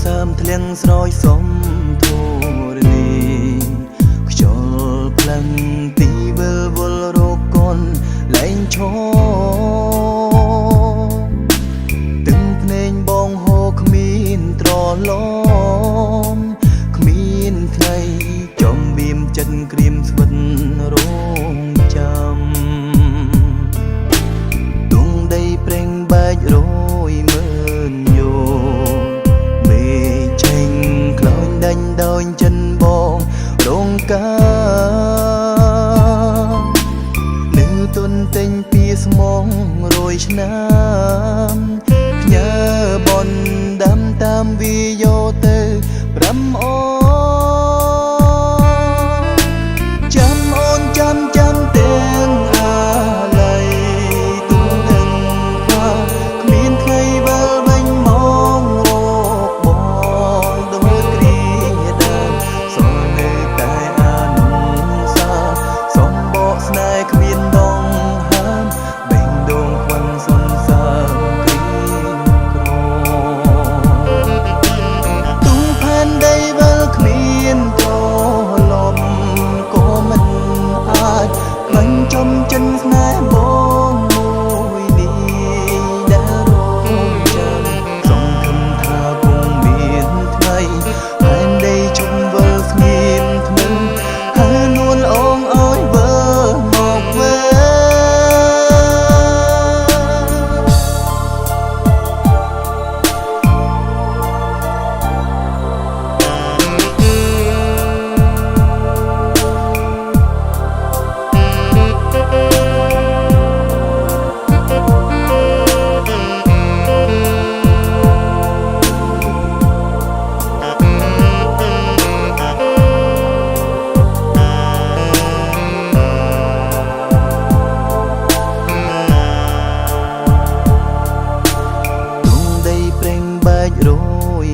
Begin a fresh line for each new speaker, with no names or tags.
តាមធ្លៀងស្រោយសំធរនីខ្យល់ផ្លឹងទីវិលវល់រកកូនលែងឈរទឹកភ្នែកបងហូរគ្មានត្រឡំគ្មានថ្ងៃចំបៀមចិត្តក្រៀមស្វិតរងចាំដងដីប្រេងបែករយមើលយោមេចេញខ្លោញដាញ់ដោយចិនបងរងកានៅទុនទិញពីស្មងរយឆ្នាំផ្ញើបនដាំតាមវាយោទៅប្រាំអូចាំអូនចាំទាំងអាឡ័យទុំដឹងថាគ្មានថ្ងៃវិលវិញមករកបងដូចគ្រាដើមសល់នៅតែអានុសាសំបកស្នេហ៍គ្មានដងហាមបេងដូងខ្វាន់សន្សើមគ្រីក្រទុំផែនដីវិលគ្មានត្រឡប់ក៏មិនអាចបាញ់ចំចិនស្នេហ៍បងមួយនេះដែលរងចាំសង្ឃឹមថាគង់មានថ្ងៃផែនដីជុំវិលស្ងៀមធ្នឹមហើយនួនអងអើយវើមកវិញរយ